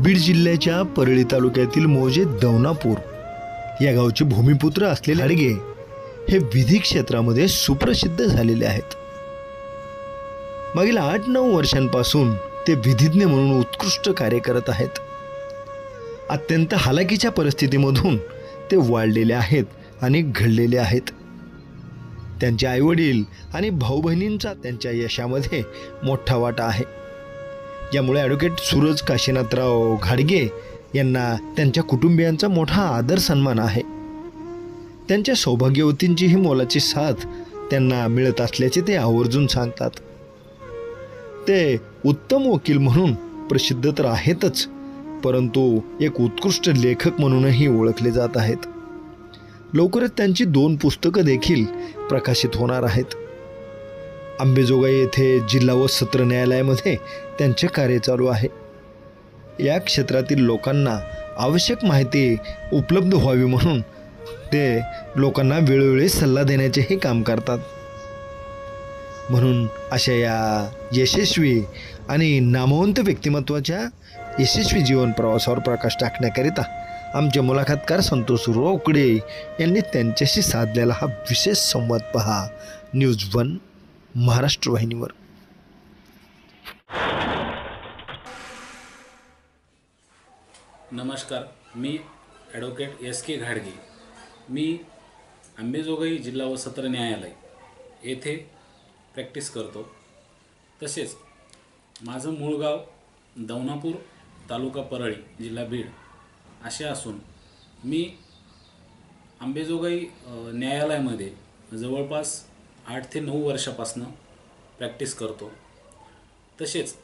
बीड जिल्ह्याच्या परळी तालुक्यातील मौजे दौनापूर या गावचे भूमिपुत्र असलेले घाडगे हे विधी क्षेत्रामध्ये सुप्रसिद्ध झालेले आहेत। मागील 8-9 वर्षांपासून ते विधिज्ञ म्हणून उत्कृष्ट कार्य करत आहेत। अत्यंत हालाकीच्या परिस्थितीमधून ते वाढलेले आहेत आणि घडलेले आहेत। त्यांचे आईवडील आणि भाऊ बहिणींचा त्यांच्या यशामध्ये मोठा वाटा आहे। यामुळे ॲडव्होकेट सूरज काशीनाथराव घाडगे यांना त्यांच्या कुटुंबियांचा मोठा आदर सन्मान आहे। त्यांच्या सौभाग्यवतींची ही मोलाची साथ त्यांना मिळत असल्याचे ते आवर्जून सांगतात। ते उत्तम वकील म्हणून प्रसिद्ध तर आहेतच, परंतु एक उत्कृष्ट लेखक म्हणूनही ओळखले जात आहेत। लवकरच त्यांची 2 पुस्तकं देखील प्रकाशित होणार आहेत। अंबेजोगाई येथे जिल्हा व सत्र न्यायालयामध्ये त्यांचे कार्य चालू आहे। या क्षेत्रातील लोकांना आवश्यक माहिती उपलब्ध व्हावी म्हणून ते लोकांना वेळोवेळी सल्ला देण्याचेही काम करतात। म्हणून अशा या यशस्वी आणि नामवंत व्यक्तिमत्वाच्या यशस्वी जीवन प्रवासावर प्रकाश टाकण्याकरिता आमचे मुलाखतकार संतोष रोकडे यांनी त्यांच्याशी साधलेला हा विशेष संवाद पहा न्यूज 1 महाराष्ट्र वाहिनीवर। नमस्कार, मी ॲडव्होकेट SK घाडगे। मी अंबेजोगाई जिल्हा व सत्र न्यायालय येथे प्रॅक्टिस करतो। तसेच माझं मूळ गाव दौनापूर, तालुका परळी, जिल्हा बीड असे असून मी अंबेजोगाई न्यायालयामध्ये जवळपास 8 ते 9 वर्षापासून प्रॅक्टिस करतो। तसेच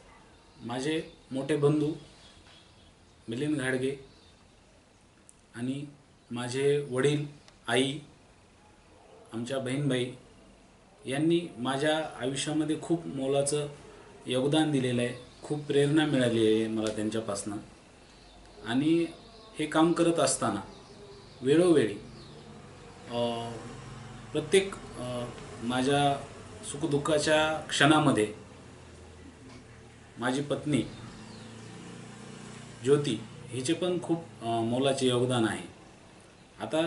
माझे मोठे बंधू मिलिंद घाडगे आणि माझे वडील, आई, आमच्या बहीणबाई यांनी माझ्या आयुष्यामध्ये खूप मोलाचं योगदान दिलेलं आहे। खूप प्रेरणा मिळाली आहे मला त्यांच्यापासून। आणि हे काम करत असताना वेळोवेळी प्रत्येक माझ्या सुखदुःखाच्या क्षणामध्ये माझी पत्नी ज्योती हिचे पण खूप मोलाचे योगदान आहे। आता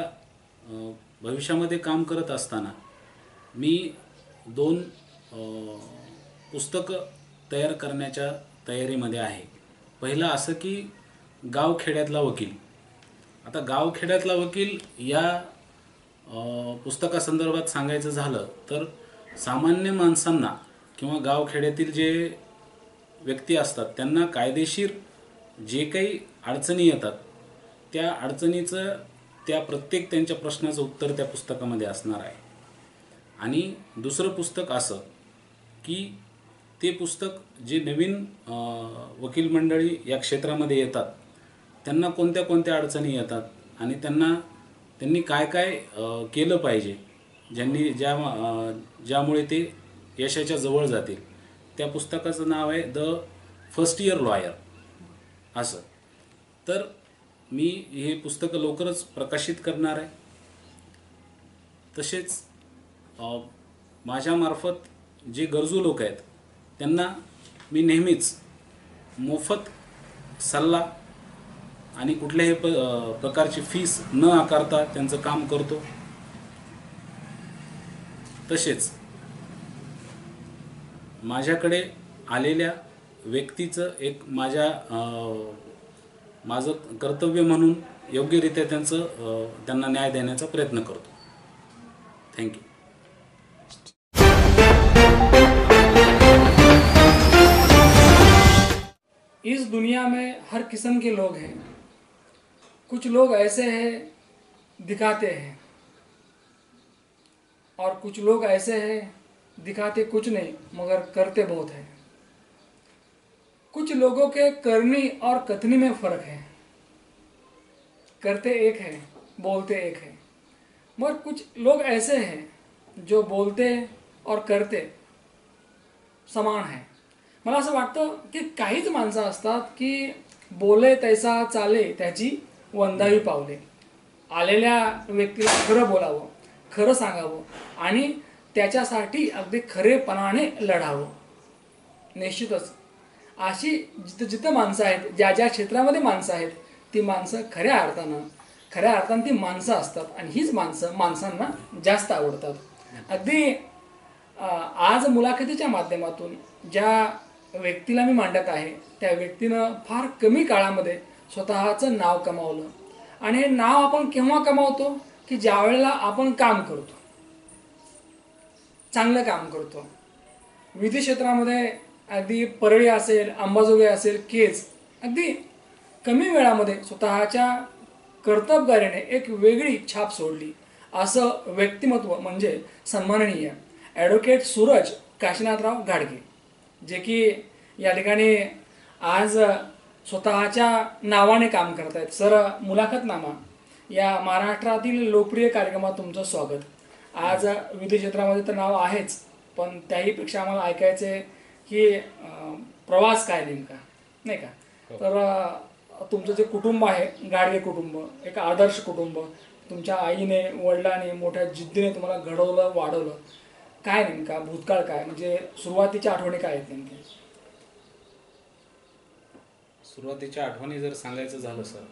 भविष्यामध्ये काम करत असताना मी 2 पुस्तकं तयार करण्याच्या तयारीमध्ये आहे। पहिलं असं की गावखेड्यातला वकील। आता गावखेड्यातला वकील या पुस्तकासंदर्भात सांगायचं झालं तर सामान्य माणसांना किंवा गावखेड्यातील जे व्यक्ती असतात त्यांना कायदेशीर जे काही अडचणी येतात त्या अडचणीचं प्रत्येक त्यांच्या प्रश्नाचं उत्तर त्या पुस्तकामध्ये असणार आहे। आणि दुसरं पुस्तक असं की ते पुस्तक जे नवीन वकील मंडळी या क्षेत्रामध्ये येतात त्यांना कोणत्या कोणत्या अडचणी येतात आणि त्यांनी काय काय केलं पाहिजे ज्यामुळे ते यशाच्या जवळ जातील, त्या पुस्तकाचं नाव आहे द फर्स्ट इयर लॉयर असं। तर मी हे पुस्तक लवकरच प्रकाशित करणार आहे। तसेच माझ्यामार्फत जे गरजू लोक आहेत त्यांना मी नेहमीच मोफत सल्ला आणि कुठल्याही प्रकारची फीस न आकारता त्यांचं काम करतो। तसेच माझ्याकडे आलेल्या व्यक्तीचं एक माझं कर्तव्य म्हणून योग्यरित्या त्यांना न्याय देण्याचा प्रयत्न करतो। थँक्यू। इस दुनिया में हर किस्म के लोग हैं। कुछ लोग ऐसे हैं दिखाते हैं और कुछ लोग ऐसे हैं दिखाते कुछ नहीं मगर करते बहुत हैं। कुछ लोगों के करनी और कथनी में फ़र्क है। करते एक है, बोलते एक है। मगर कुछ लोग ऐसे हैं जो बोलते और करते समान है। मला असं वाटतं की काहीच माणसं असतात की बोले तैसा चाले त्याची वंदावी पावले। आलेल्या व्यक्तीला खरं बोलावं, खरं सांगावं आणि त्याच्यासाठी अगदी खरेपणाने लढावं। निश्चितच अशी जिथं जिथं माणसं आहेत, ज्या ज्या क्षेत्रामध्ये माणसं आहेत, ती माणसं खऱ्या अर्थानं ती माणसं असतात आणि हीच माणसं माणसांना जास्त आवडतात. अगदी आज मुलाखतीच्या माध्यमातून ज्या व्यक्तीला मी मांडत आहे त्या व्यक्तीनं फार कमी काळामध्ये स्वतःचं नाव कमावलं. आणि हे नाव आपण केव्हा कमावतो की ज्या वेळेला आपण काम करतो, चांगलं काम करतो. विधी क्षेत्रामध्ये अगदी परळी असेल, अंबाजोगाई असेल, केज, अगदी कमी वेळामध्ये स्वतःच्या कर्तबगारीने एक वेगळी छाप सोडली असं व्यक्तिमत्व म्हणजे सन्माननीय ॲडव्होकेट सूरज काशीनाथराव घाडगे, जे की या ठिकाणी आज स्वतःच्या नावाने काम करत आहेत. सर, मुलाखतनामा या महाराष्ट्रातील लोकप्रिय कार्यक्रमात तुमचं स्वागत. आज विधी क्षेत्रामध्ये तर नाव आहेच, पण त्याहीपेक्षा आम्हाला ऐकायचं की प्रवास काय नेमका, नाही का? तर तुमचं जे कुटुंब आहे, गाडगे कुटुंब, एक आदर्श कुटुंब, तुमच्या आईने वडिलांनी मोठ्या जिद्दीने तुम्हाला घडवलं, वाढवलं. काय नेमका भूतकाळ काय, म्हणजे सुरुवातीच्या आठवणी काय आहेत नेमक्या? सुरुवातीच्या आठवणी जर सांगायचं झालं सर,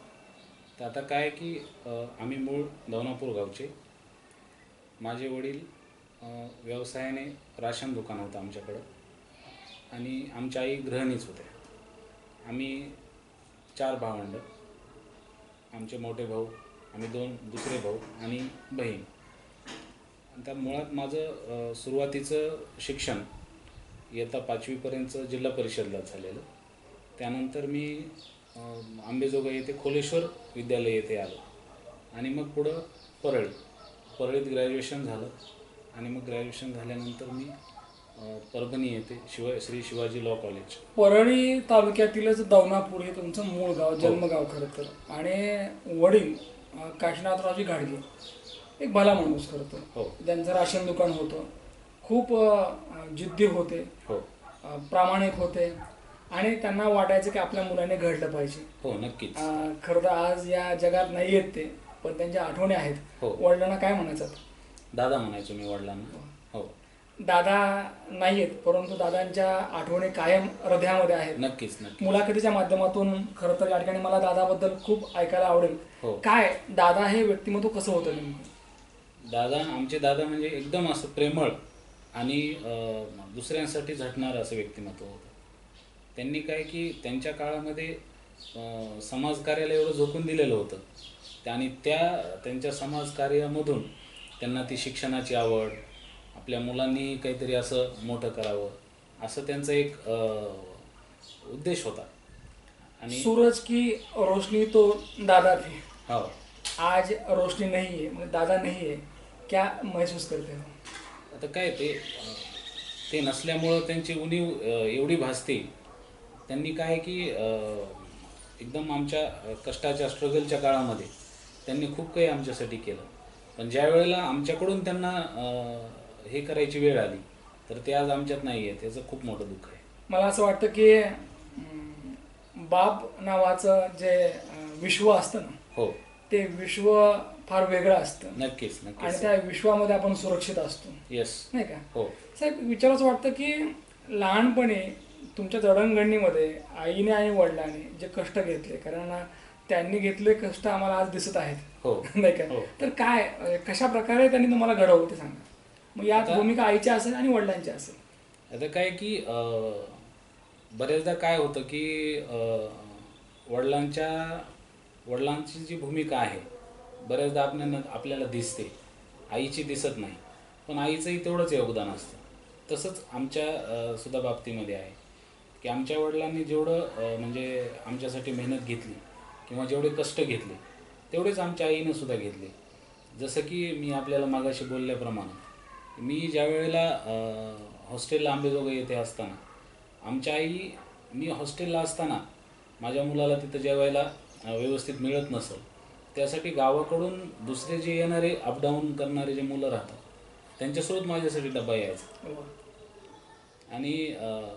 तर आता काय की आम्ही मूळ दवनापूर गावचे. माझे वडील व्यवसायाने राशन दुकान होतं आमच्याकडं आणि आमच्या आई गृहिणीच होत्या. आम्ही 4 भावंड, आमचे मोठे भाऊ, आम्ही 2 दुसरे भाऊ आणि बहीण. त्या मुळात माझं सुरुवातीचं शिक्षण इयत्ता 5वीपर्यंत जिल्हा परिषदलाच झालेलं. त्यानंतर मी अंबेजोगाई येथे खोलेश्वर विद्यालय येथे आलो आणि मग पुढं परळीत ग्रॅज्युएशन झालं आणि मग ग्रॅज्युएशन झाल्यानंतर मी परभणी येथे श्री शिवाजी लॉ कॉलेज. परळी तालुक्यातीलच दवनापूर हे तुमचं मूळ गाव, जन्मगाव खरं तर. आणि वडील काशीनाथरावजी घाडगे एक भला माणूस खरं तर. हो. त्यांचं राशन दुकान होतं, खूप जिद्दी होते, हो, प्रामाणिक होते आणि त्यांना वाटायचं की आपल्या मुलाने घडलं पाहिजे. हो, नक्कीच. खरं तर आज या जगात नाही आहेत ते, पण त्यांच्या आठवणी आहेत. हो. वडिलांना काय म्हणायचं? दादा म्हणायचो मी वडिलांना. हो, दादा नाही आहेत, परंतु दादांच्या आठवणी कायम हृदयामध्ये आहेत. नक्कीच नक्कीच. मुलाखतीच्या माध्यमातून खरं तर या ठिकाणी मला दादाबद्दल खूप ऐकायला आवडेल. हो. काय दादा हे व्यक्तिमत्व कसं होतं नेमकं? आमचे दादा म्हणजे एकदम असं प्रेमळ आणि दुसऱ्यांसाठी झटणारं असं व्यक्तिमत्व होतं. त्यांनी काय की त्यांच्या काळामध्ये समाजकार्याला एवढं झोकून दिलेलं होतं आणि त्यांच्या समाजकार्यामधून त्यांना ती शिक्षणाची आवड, आपल्या मुलांनी काहीतरी असं मोठं करावं असं त्यांचा एक उद्देश होता. आणि सूरज की रोशनी तो दादा थे, हो, आज रोशनी नहीं है, म्हणजे दादा नहीं है, क्या महसूस करते हो? आता काय ते नसल्यामुळं त्यांची उणीव एवढी भासते. त्यांनी काय की एकदम आमच्या कष्टाच्या स्ट्रगलच्या काळामध्ये त्यांनी खूप काही आमच्यासाठी केलं. पण ज्या वेळेला आमच्याकडून त्यांना हे करायची वेळ आली तर ते आज आमच्यात नाही आहे. त्याचं खूप मोठं दुःख आहे. मला असं वाटतं की बाप नावाचं जे विश्व असतं ना, हो, ते विश्व फार वेगळं असतं. नक्कीच आणि नक्कीच. त्या विश्वामध्ये आपण सुरक्षित असतो, येस. नाही का? हो. साहेब, विचारायचं वाटतं की लहानपणी तुमच्या जडणघडणीमध्ये आईने आणि वडिलांनी जे कष्ट घेतले, कारण त्यांनी घेतले कष्ट आम्हाला आज दिसत आहेत, हो, नाही का? हो. तर काय, कशा प्रकारे त्यांनी तुम्हाला घडवलं ते सांगा. मग यात भूमिका आईची असेल आणि वडिलांची असेल. आता काय की बरेचदा काय होतं की वडिलांची जी भूमिका आहे बऱ्याचदा आपल्याला दिसते, आईची दिसत नाही. पण आईचंही तेवढंच योगदान असतं. तसंच आमच्या सुद्धा बाबतीमध्ये आहे की आमच्या वडिलांनी जेवढं म्हणजे आमच्यासाठी मेहनत घेतली किंवा जेवढे कष्ट घेतले तेवढेच आमच्या आईनं सुद्धा घेतले. जसं की मी आपल्याला मागाशी बोलल्याप्रमाणे मी ज्या वेळेला हॉस्टेलला आंबेजोगाई येथे असताना आमच्या आई, मी हॉस्टेलला असताना माझ्या मुलाला तिथं जेवायला व्यवस्थित मिळत नसेल त्यासाठी गावाकडून दुसरे जे येणारे अपडाऊन करणारे जे मुलं राहतात त्यांच्यासोबत माझ्यासाठी डबा यायचा. आणि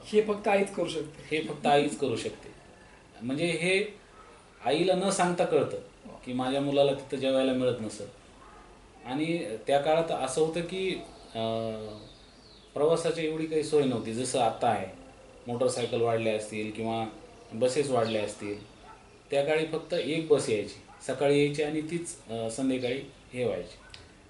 हे फक्त आईच करू शकते. हे फक्त आईच करू शकते. म्हणजे हे आईला न सांगता कळतं की माझ्या मुलाला तिथं जेवायला मिळत नसेल. आणि त्या काळात असं होतं की प्रवासाची एवढी काही सोय नव्हती जसं आता आहे. मोटरसायकल वाढल्या असतील किंवा बसेस वाढल्या असतील, त्या काळी फक्त एक बस यायची, सकाळी यायची आणि तीच संध्याकाळी हे व्हायची.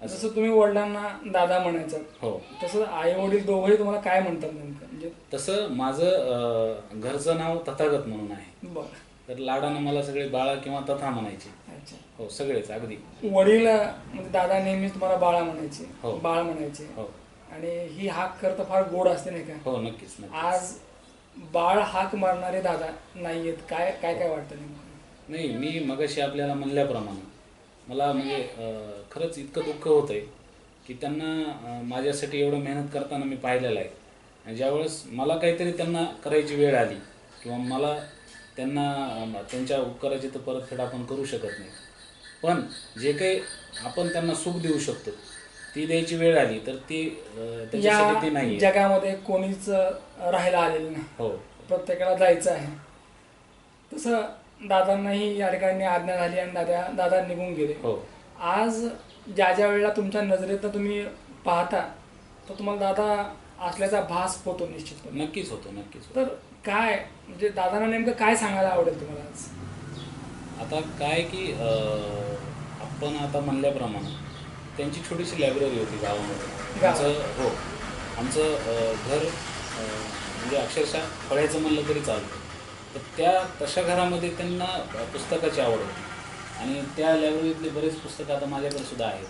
जसं तुम्ही वडिलांना दादा म्हणायचं, हो, तसं आई वडील दोघंही तुम्हाला काय म्हणतात नेमकं? म्हणजे तसं माझं घरचं नाव तथागत म्हणून आहे, बरं. तर लाडानं मला सगळे बाळा किंवा तथा म्हणायचे. अच्छा. हो, सगळेच अगदी. वडील म्हणजे दादा नेहमीच तुम्हाला बाळा म्हणायचे, हो. बाळ म्हणायचे. हो आणि ही हाक खरं तर फार गोड असते नाही का? हो, नक्कीच नक्कीच. आज बाळ हाक मारणारे दादा नाहीयेत, काय काय काय वाटतं नेमकं? नाही, मी मगाशी आपल्याला म्हणल्याप्रमाणे मला म्हणजे खरंच इतकं दुःख होतं आहे की त्यांना माझ्यासाठी एवढं मेहनत करताना मी पाहिलेलं आहे. आणि ज्यावेळेस मला काहीतरी त्यांना करायची वेळ आली किंवा मला त्यांना त्यांच्या उपकाराची तर परतफेड आपण करू शकत नाही, पण जे काही आपण त्यांना सुख देऊ शकतो ती द्यायची वेळ आली तर ती त्याच्यासाठी ती नाही. या जगामध्ये कोणीच राहायला आलेलं नाही, हो, प्रत्येकाला जायचं आहे. तसं दादांनाही या ठिकाणी आज्ञा झाली आणि दादा निघून गेले. हो. आज ज्या ज्या वेळेला तुमच्या नजरेत तुम्ही पाहता तर तुम्हाला दादा असल्याचा भास होतो निश्चितपणे. नक्कीच होतो, नक्कीच होतो. तर काय म्हणजे दादांना नेमकं काय सांगायला आवडेल तुम्हाला आज? आता काय की आपण आता म्हणल्याप्रमाणे त्यांची छोटीशी लायब्ररी होती गावामध्ये. आमचं हो आमचं घर म्हणजे अक्षरशः फळ्याचं म्हणलं तरी चालतं. तर त्या तशा घरामध्ये त्यांना पुस्तकाची आवड होती आणि त्या लायब्ररीतले बरेच पुस्तकं आता माझ्याकडे सुद्धा आहेत.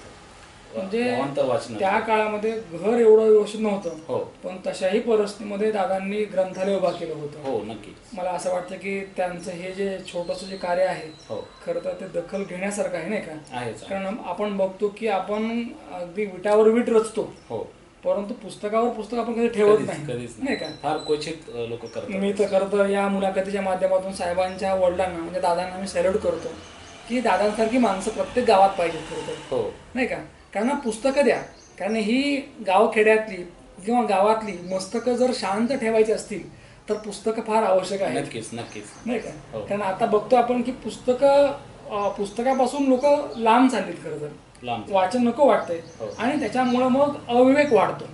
म्हणजे वाचन त्या काळामध्ये घर एवढं व्यवस्थित नव्हतं, हो, पण तशाही परिस्थितीमध्ये दादांनी ग्रंथालय उभा केलं होतं. हो नक्की. मला असं वाटतं की त्यांचं हे जे छोटंसं जे कार्य आहे, हो, खरं तर ते दखल घेण्यासारखं आहे नाही का? आहेच. कारण आपण बघतो की आपण अगदी विटावर वीट रचतो, हो, परंतु पुस्तकावर पुस्तक आपण कधी ठेवत कधीच नाही का? फार क्वचित लोक करतात. मी तर खरं तर या मुलाखतीच्या माध्यमातून साहेबांच्या वडिलांना म्हणजे दादांना मी सॅल्यूट करतो की दादांसारखी माणसं प्रत्येक गावात पाहिजेत खरं तर, हो, नाही का? कारण पुस्तकं द्या, कारण ही गावखेड्यातली किंवा गावातली मस्तकं जर शांत ठेवायची असतील तर पुस्तकं फार आवश्यक आहे. नक्कीच नक्कीच, नाही का? हो. कारण आता बघतो आपण की पुस्तकापासून लोक लांब चाललीत खरं तर, लांब. वाचन नको वाटतंय हो. आणि त्याच्यामुळं मग अविवेक वाढतो,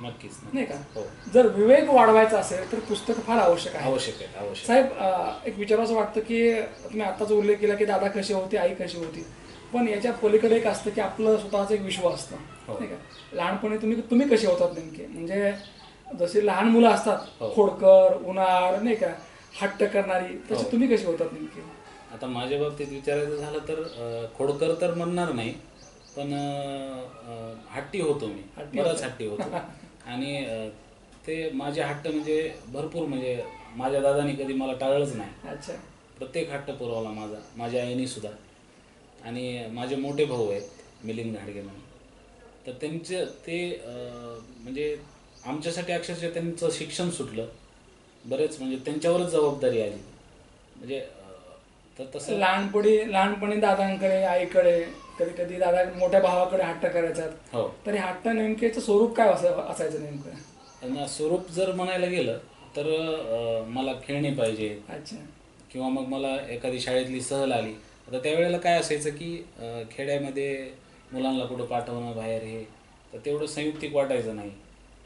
नक्कीच नाही का? हो, जर विवेक वाढवायचा असेल तर पुस्तकं फार आवश्यक आहे. आवश्यक आहे, आवश्यक. साहेब, एक विचारावं वाटतं की तुम्ही आत्ताच उल्लेख केला की दादा कशी होती, आई कशी होती, पण याच्या पलीकडे एक असतं की आपलं स्वतःचं एक विश्व असतं, हो. नाही का? लहानपणी तुम्ही कसे होतात नेमके? म्हणजे जसे लहान मुलं असतात, हो. खोडकर, उन्हाळ, नाही का, हट्ट करणारी, तसे हो. तुम्ही कसे होतात नेमके? आता माझ्या बाबतीत विचारायचं झालं तर खोडकर तर म्हणणार नाही, पण हट्टी होतो मी, बराच हट्टी होतो. आणि ते माझे हट्ट म्हणजे भरपूर, म्हणजे माझ्या दादानी कधी मला टाळलंच नाही. अच्छा. प्रत्येक हट्ट पुरवला माझ्या आईने सुद्धा. आणि माझे मोठे भाऊ आहेत मिलिंद घाडगे म्हणून, तर त्यांचे ते म्हणजे आमच्यासाठी अक्षरशः त्यांचं शिक्षण सुटलं बरेच, म्हणजे त्यांच्यावरच जबाबदारी आली. म्हणजे तर तसं लहानपणी दादांकडे, आईकडे, कधी कधी दादा मोठ्या भावाकडे हट्ट करायचा, हो, तरी हट्ट नेमकेचं स्वरूप काय असायचं नेमकं? त्यांना स्वरूप जर म्हणायला गेलं तर मला खेळणी पाहिजे. अच्छा. किंवा मग मला एखादी शाळेतली सहल आली. आता त्यावेळेला काय असायचं की खेड्यामध्ये मुलांना कुठं पाठवणं बाहेर हे तर तेवढं संयुक्तिक वाटायचं नाही,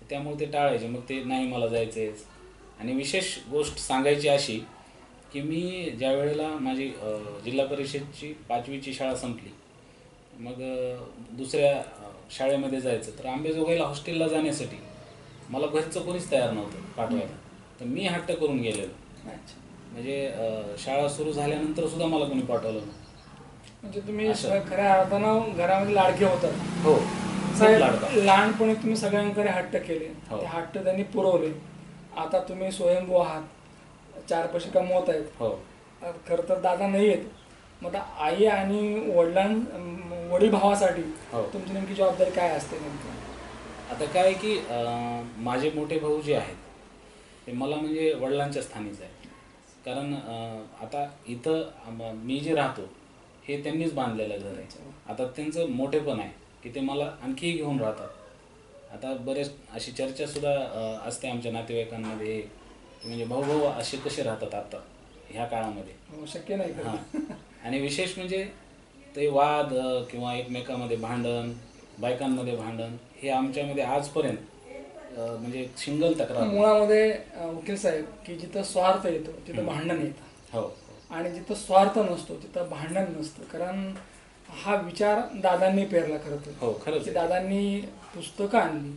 त्यामुळे ते टाळायचे. मग ते नाही मला जायचं आहे. आणि विशेष गोष्ट सांगायची अशी की मी ज्या वेळेला माझी जिल्हा परिषदची 5वीची शाळा संपली, मग दुसऱ्या शाळेमध्ये जायचं, तर आंबेजोगाईला हॉस्टेलला जाण्यासाठी मला घरचं कोणीच तयार नव्हतं पाठवायला, तर मी हट्ट करून गेलेलो. अच्छा. म्हणजे शाळा सुरू झाल्यानंतर सुद्धा मला कोणी पाठवलं नाही. म्हणजे तुम्ही खऱ्या अर्थानं घरामध्ये लाडके होतात. हो साहेब, लाडका. लहानपणी तुम्ही सगळ्यांकडे हट्ट केले, हो. ते हट्ट त्यांनी पुरवले. आता तुम्ही स्वयंभू आहात, 4 पैसे कमवत आहेत. हो, खरं तर दादा नाही आहेत. मग आता आई आणि वडील भावासाठी हो. तुमची नेमकी जबाबदारी काय असते नेमकी? आता काय की माझे मोठे भाऊ जे आहेत ते मला म्हणजे वडिलांच्या स्थानीच आहे. कारण आता इथं मी जे राहतो हे त्यांनीच बांधलेलं घर आहे. आता त्यांचं मोठेपण आहे की ते मला आणखी घेऊन राहतात. आता बरेच अशी चर्चासुद्धा असते आमच्या नातेवाईकांमध्ये की म्हणजे भाऊ असे कसे राहतात आता ह्या काळामध्ये. शक्य नाही. हां. आणि विशेष म्हणजे ते वाद किंवा एकमेकामध्ये भांडण, बायकांमध्ये भांडण, हे आमच्यामध्ये आजपर्यंत म्हणजे एक सिंगल तक्रार नाही. मुळामध्ये वकील साहेब की जिथं स्वार्थ येतो तिथं भांडण येतं, हो आणि जिथं स्वार्थ नसतो तिथं भांडण नसतं. कारण हा विचार दादांनी पेरला खरं तर. हो खरंच की आहे. दादांनी पुस्तकं आणली,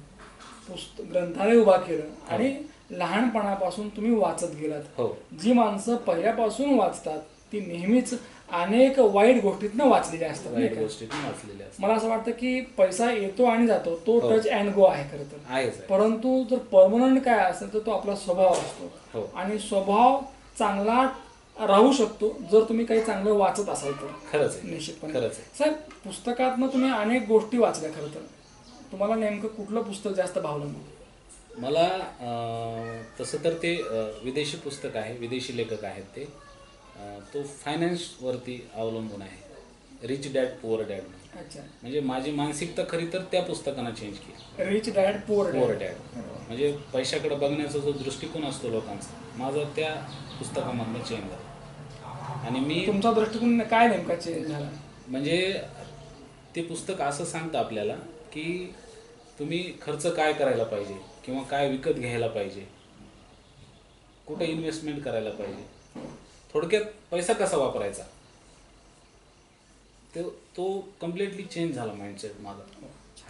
ग्रंथालय उभा केलं आणि लहानपणापासून तुम्ही वाचत गेलात. हो जी माणसं पहिल्यापासून वाचतात ती नेहमीच अनेक वाईट गोष्टीतनं वाचलेली असतात, नाही वाईट का? गोष्टीतून वाचलेले असतात. मला असं वाटतं की पैसा येतो आणि जातो, तो हो. टच अँड गो आहे खरं तर. आहेच आहे. परंतु जर परमनंट काय असेल तर तो आपला स्वभाव असतो, हो आणि स्वभाव चांगला राहू शकतो जर तुम्ही काही चांगलं वाचत असाल तर. खरंच आहे. निश्चितपणे खरंच आहे. साहेब, पुस्तकातनं तुम्ही अनेक गोष्टी वाचल्या खरं तर. तुम्हाला नेमकं कुठलं पुस्तक जास्त भावलं मग? मला तसं तर ते विदेशी पुस्तक आहे, विदेशी लेखक आहेत ते. तो फायनान्सवरती अवलंबून आहे, रिच डॅड पुअर डॅड. अच्छा. म्हणजे माझी मानसिकता खरी तर त्या पुस्तकानं चेंज केली. Rich dad poor poor dad. Dad म्हणजे पैशाकडे बघण्याचा जो दृष्टिकोन असतो लोकांचा, माझा त्या पुस्तकामधनं चेंज झाला. आणि मी तुमचा दृष्टिकोन काय नेमका चेंज झाला? म्हणजे ते पुस्तक असं सांगतं आपल्याला की तुम्ही खर्च काय करायला पाहिजे, किंवा काय विकत घ्यायला पाहिजे, कुठे इन्व्हेस्टमेंट करायला पाहिजे, थोडक्यात पैसा कसा वापरायचा, तो कम्प्लिटली चेंज झाला माइंडसेट माझा.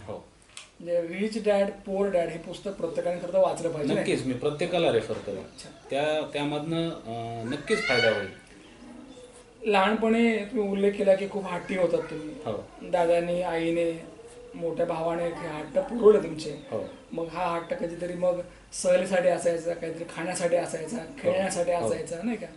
हो म्हणजे रिच डॅड पुअर डॅड हे पुस्तक प्रत्येकाने खरं तर वाचलं पाहिजे, नाही? नक्कीच मी प्रत्येकाला रेफर करेन. त्यामधनं नक्कीच फायदा होईल. लहानपणी तुम्ही उल्लेख केला की खूप हट्टी होतात तुम्ही. हो दादानी, आईने, मोठ्या भावाने हे हट्ट पुरवले तुमचे. हो मग हा हट्ट कधीतरी मग सहलीसाठी असायचा, काहीतरी खाण्यासाठी असायचा, खेळण्यासाठी हो. असायचा, नाही का?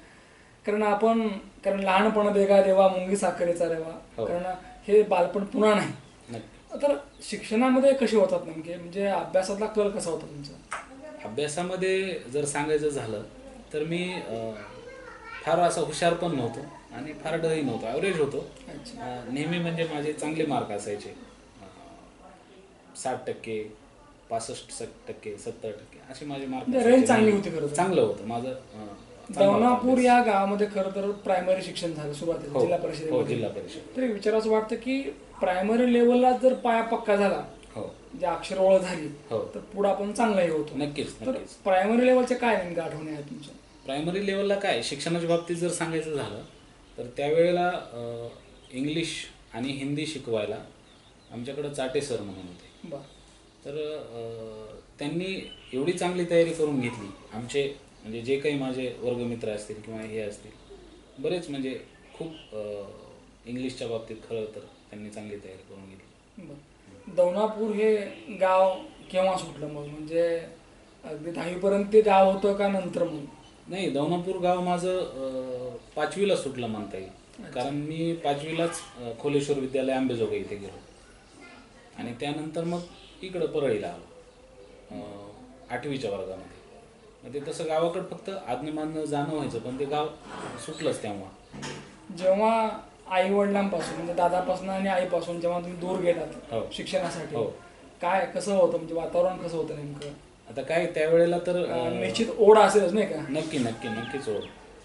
कारण लहानपण देगा देवा मुंगी साखरेचा रेवा. हो. कारण हे बालपण पुन्हा नाही. नक्की. तर शिक्षणामध्ये कसे होतात नेमके, म्हणजे अभ्यासातला कल कसा होता तुमचा? अभ्यासामध्ये जर सांगायचं झालं तर मी फार असा हुशार पण नव्हतो आणि फार डही नव्हतो, ॲव्हरेज होतो. अच्छा. नेहमी म्हणजे माझे चांगले मार्क असायचे, 60%, 65%, 70% असे माझे मार्क. म्हणजे रेंज चांगली होती खरं तर. चांगलं होतं माझं. दवनापूर या गावामध्ये खरं तर प्रायमरी शिक्षण झालं सुरुवातीला, जिल्हा हो परिषदेमध्ये. जिल्हा परिषद. तरी विचारायचं वाटतं की प्रायमरी लेवलला जर पाया पक्का झाला, हो जे अक्षर ओळख झाली, हो तर पुढे आपण चांगलंही होतो. नक्कीच तर नक्कीच. प्रायमरी लेवलच्या काय नेमक्या आठवणी आहेत तुमच्या? प्रायमरी लेवलला काय शिक्षणाच्या बाबतीत जर सांगायचं झालं तर त्यावेळेला इंग्लिश आणि हिंदी शिकवायला आमच्याकडं चाटे सर म्हणून होते. बरं. तर त्यांनी एवढी चांगली तयारी करून घेतली. आमचे म्हणजे जे काही माझे वर्गमित्र असतील किंवा हे असतील, बरेच म्हणजे खूप इंग्लिशच्या बाबतीत खरं तर त्यांनी चांगली तयारी करून घेतली. बरं. दवनापूर हे गाव केव्हा सुटलं मग, म्हणजे अगदी 10वीपर्यंत ते गाव होतं का नंतर मग? नाही, दवनापूर गाव माझं 5वीला सुटलं म्हणता येईल. कारण मी 5वीलाच खोलेश्वर विद्यालय आंबेजोगाई इथे गेलो आणि त्यानंतर मग इकडं परळीला आलो 8वीच्या वर्गामध्ये. मग ते तसं गावाकडं फक्त आज्ञामानं जाणं व्हायचं, पण ते गाव सुटलंच तेव्हा. जेव्हा आई वडिलांपासून म्हणजे दादापासून आणि आईपासून जेव्हा तुम्ही दूर हो. गेलात शिक्षणासाठी, हो. काय कसं होतं, म्हणजे वातावरण कसं होतं नेमकं? आता काय त्यावेळेला तर निश्चित ओढ असेलच, नाही का? नक्कीच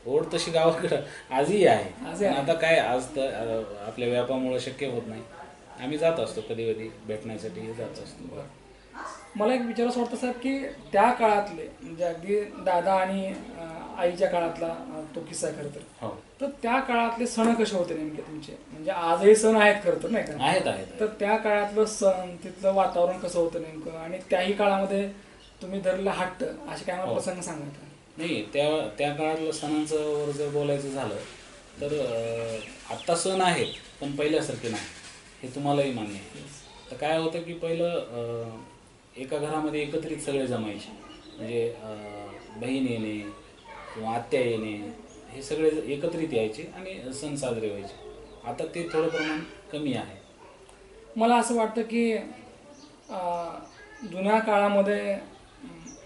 ओढ तशी गावाकडं आजही आहे. आजही पण आहे. आता काय, आज तर आपल्या व्यापामुळे शक्य होत नाही. आम्ही जात असतो कधी कधी भेटण्यासाठी जात असतो. बरं. मला एक विचारायचं वाटतं साहेब की त्या काळातले म्हणजे अगदी दादा आणि आईच्या काळातला तो किस्सा खरं तर. हो तर त्या काळातले सण कसे होते नेमके तुमचे? म्हणजे आजही सण आहेत खरं तर, नाही का? आहेत. तर त्या काळातलं सण, तिथलं वातावरण कसं होतं नेमकं, आणि त्याही काळामध्ये तुम्ही धरलेला हट्ट, असे काय मला हो. प्रसंग सांगायचा? नाही, त्या काळातलं सणांचं वर जर बोलायचं झालं तर आत्ता सण आहेत पण पहिल्यासारखे नाही, हे तुम्हालाही मान्य आहे. तर काय होतं की पहिलं एका घरामध्ये एकत्रित सगळे जमायचे, म्हणजे बहीण येणे किंवा आत्या येणे, हे सगळे एकत्रित यायचे आणि सण साजरे व्हायचे. आता ते थोडं प्रमाण कमी आहे. मला असं वाटतं की जुन्या काळामध्ये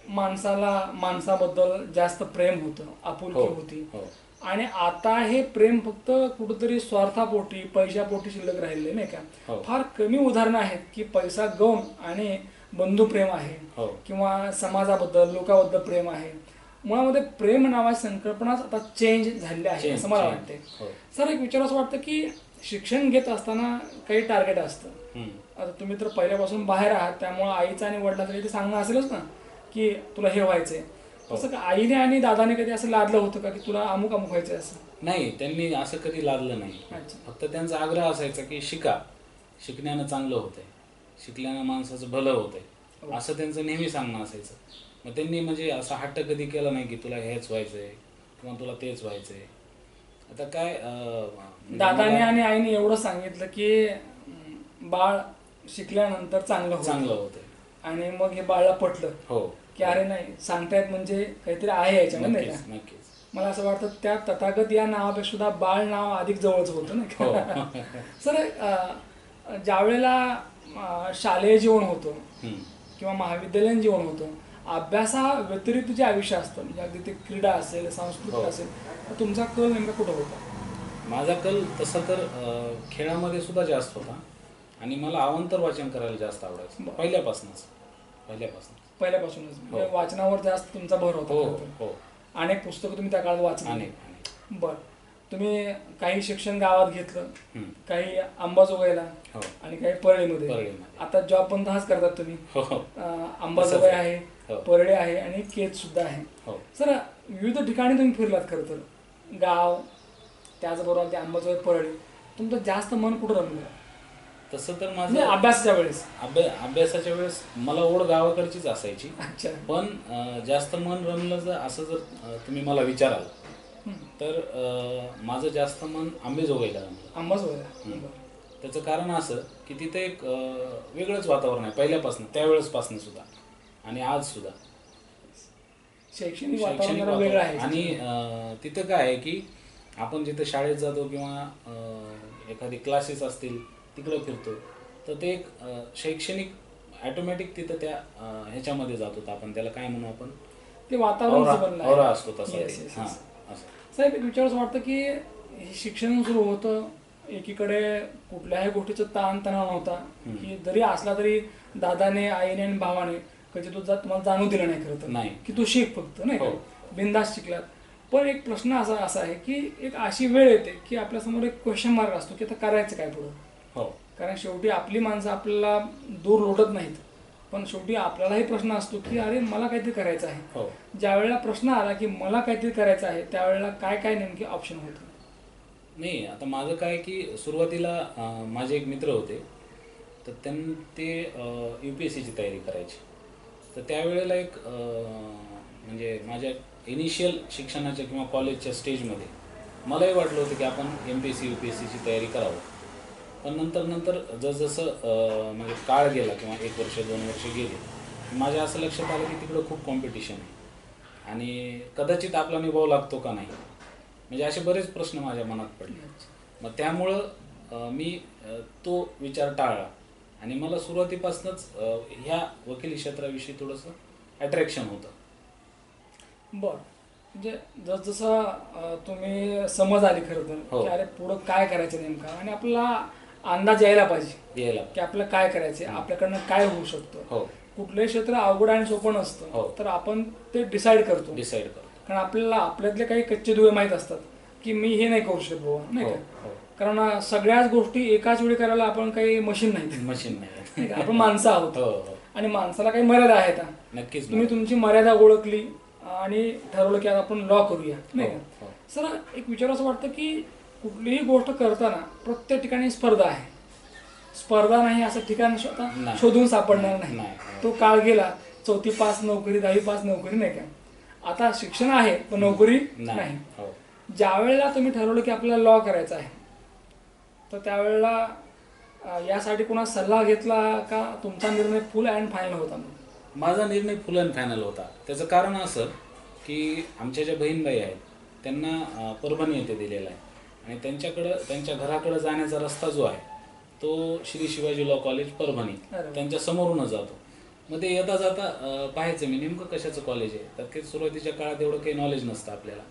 माणसाबद्दल जास्त प्रेम होतं, आपुलकी हो, होती. हो. आणि आता हे प्रेम फक्त कुठेतरी स्वार्थापोटी, पैशापोटी शिल्लक राहिले, नाही का? हो. फार कमी उदाहरणं आहेत की पैसा गौण आणि बंधुप्रेम आहे, हो. किंवा समाजाबद्दल, लोकांबद्दल प्रेम आहे. मुळामध्ये प्रेम नावाची संकल्पनाच आता चेंज झालेली आहे असं मला वाटते. हो. सर, एक विचारायचं वाटतं की शिक्षण घेत असताना काही टार्गेट असतं. आता तुम्ही तर पहिल्यापासून बाहेर आहात, त्यामुळे आईचं आणि वडिलांचं काही ते सांगणं असेलच ना की तुला हे व्हायचंय. तसं का आईने आणि दादाने कधी असं लादलं होतं का की तुला अमुक अमुक व्हायचंय असं? नाही, त्यांनी असं कधी लादलं नाही. अच्छा. फक्त त्यांचा आग्रह असायचा की शिकण्यानं चांगलं होतंय, शिकल्यानं माणसाचं भलं होतंय, असं त्यांचं नेहमी सांगणं असायचं. मग त्यांनी म्हणजे असा हट्ट कधी केला नाही की तुला हेच व्हायचंय किंवा तुला तेच व्हायचंय. आता काय दादाने आणि आईने एवढं सांगितलं की बाळ शिकल्यानंतर चांगलं होतंय आणि मग हे बाळाला पटलं हो की अरे नाही सांगतायत म्हणजे काहीतरी आहे याच्यामध्ये, नाही नक्कीच का? नक्कीच मला असं वाटतं त्या तथागत या नावापेक्षा सुद्धा बाळ नाव अधिक जवळचं होतं ना हो. का? सर, ज्या वेळेला शालेय जीवन होतं किंवा महाविद्यालयीन जीवन होतं, अभ्यासा व्यतिरिक्त जे आयुष्य असतं म्हणजे अगदी ते क्रीडा असेल, सांस्कृतिक असेल, तर तुमचा कल नेमका कुठं होता? माझा कल तसं तर खेळामध्ये सुद्धा जास्त होता आणि मला अवांतर वाचन करायला जास्त आवडायचं पहिल्यापासूनच. पहिल्यापासूनच म्हणजे वाचनावर जास्त तुमचा भर होता. हो खरं तर. हो अनेक पुस्तकं तुम्ही त्या काळात वाचली. अनेक बर, तुम्ही काही शिक्षण गावात घेतलं, हम्म. काही अंबाजोगाईला हो आणि काही परळीमध्ये. परळीमध्ये. आता जॉब पण तहाच करतात तुम्ही. हो हो अंबाजोगाई आहे, हो. परळी आहे आणि केज सुद्धा आहे. हो सर, विविध ठिकाणी तुम्ही फिरलात खरं तर, गाव त्याचबरोबर ते अंबाजोगाई, परळी. तुमचं जास्त मन कुठं रमलं तसं तर म्हणजे माझं अभ्यासाच्या वेळेस? अभ्यासाच्या वेळेस मला ओढ गावाकडचीच असायची. अच्छा. पण जास्त मन रमलं जर तुम्ही मला विचाराल तर माझं जास्त मन आंबेजोगाईला रमलं. अंबाजोगाईला. बरं. त्याचं कारण असं की तिथे एक वेगळंच वातावरण आहे पहिल्यापासून, त्यावेळेसपासून सुद्धा आणि आज सुद्धा. शैक्षणिक वातावरण वेगळं आहे. आणि तिथं काय आहे की आपण जिथे शाळेत जातो किंवा एखादी क्लासेस असतील तिकडे फिरतो तर ते एक शैक्षणिक ॲटोमॅटिक तिथं त्या ह्याच्यामध्ये जातो, आपण त्याला काय म्हणू, आपण ते वातावरण औरा असतो तसं. Yes, yes, हां yes. असं साहेब, एक विचार असं वाटतं की हे शिक्षण सुरू होतं, एकीकडे कुठल्याही गोष्टीचा ताणतणाव नव्हता की जरी असला तरी दादाने, आईने आणि भावाने कधी तुम्हाला जाणू दिलं नाही खरं तर नाही की तू शिक फक्त, नाही का? हो. बिनधास्त शिकलात. पण एक प्रश्न असा आहे की एक अशी वेळ येते की आपल्यासमोर एक क्वेश्चन मार्क असतो की आता करायचं काय पुढं. हो कारण शेवटी आपली माणसं आपल्याला दूर लोटत नाहीत, पण शेवटी आपल्यालाही प्रश्न असतो की अरे मला काहीतरी करायचं आहे. हो ज्या वेळेला प्रश्न आला की मला काहीतरी करायचं आहे, त्यावेळेला काय काय नेमके ऑप्शन होते? नाही, आता माझं काय की सुरुवातीला माझे एक मित्र होते तर ते UPSCची तयारी करायची. तर त्यावेळेला एक म्हणजे माझ्या इनिशियल शिक्षणाच्या किंवा कॉलेजच्या स्टेजमध्ये मलाही वाटलं होतं की आपण MPSC UPSCची तयारी करावं. पण नंतर जसजसं म्हणजे काळ गेला किंवा 1 वर्ष 2 वर्ष गेले, माझ्या असं लक्षात आलं की तिकडं खूप कॉम्पिटिशन आहे आणि कदाचित आपला निभाव लागतो का नाही, म्हणजे असे बरेच प्रश्न माझ्या मनात पडले. मग त्यामुळं मी तो विचार टाळला आणि मला सुरुवातीपासूनच ह्या वकिली क्षेत्राविषयी थोडंसं अट्रॅक्शन होतं. बरं, म्हणजे जसजसं तुम्ही समज आली खरं तर हो. की अरे पुढं काय करायचं नेमकं, आणि आपला अंदाज यायला पाहिजे यायला की आपलं काय करायचं, आपल्याकडनं काय होऊ शकतं. हो कुठलंही क्षेत्र अवघड आणि सोपं हो. नसतं, तर आपण ते डिसाईड करतो. कारण आपल्याला आपल्यातले काही कच्चे दुवे माहीत असतात की मी हे नाही करू शकत बाबा, नाही हो, का? हो. कारण सगळ्याच गोष्टी एकाच वेळी करायला आपण काही मशीन नाही, मशीन नाही. नाही का? आपण माणसं आहोत हो हो आणि माणसाला काही मर्यादा आहेत. नक्कीच. तुम्ही तुमची मर्यादा ओळखली आणि ठरवलं की आता आपण लॉ करूया, नाही हो, का? हो. सर, एक विचार असं वाटतं की कुठलीही गोष्ट करताना प्रत्येक ठिकाणी स्पर्धा आहे. स्पर्धा नाही असं ठिकाण नाही. शोधून सापडणार नाही. नाही. तो काळ गेला, 4थी पास नोकरी, 10वी पास नोकरी, नाही का? आता शिक्षण आहे पण नोकरी नाही. हो. ज्या वेळेला तुम्ही ठरवलं की आपल्याला लॉ करायचा आहे, तर त्यावेळेला यासाठी कोणा सल्ला घेतला का तुमचा निर्णय फुल अँड फायनल होता? माझा निर्णय फुल अँड फायनल होता. त्याचं कारण असं की आमच्या ज्या बहीणबाई आहेत त्यांना परभणी येथे दिलेला आहे आणि त्यांच्या घराकडं जाण्याचा रस्ता जो आहे तो श्री शिवाजी लॉ कॉलेज परभणी त्यांच्या समोरूनच जातो. मग ते येता जाता पाहायचं मी नेमकं कशाचं कॉलेज आहे. तर ते सुरुवातीच्या काळात एवढं काही नॉलेज नसतं आपल्याला.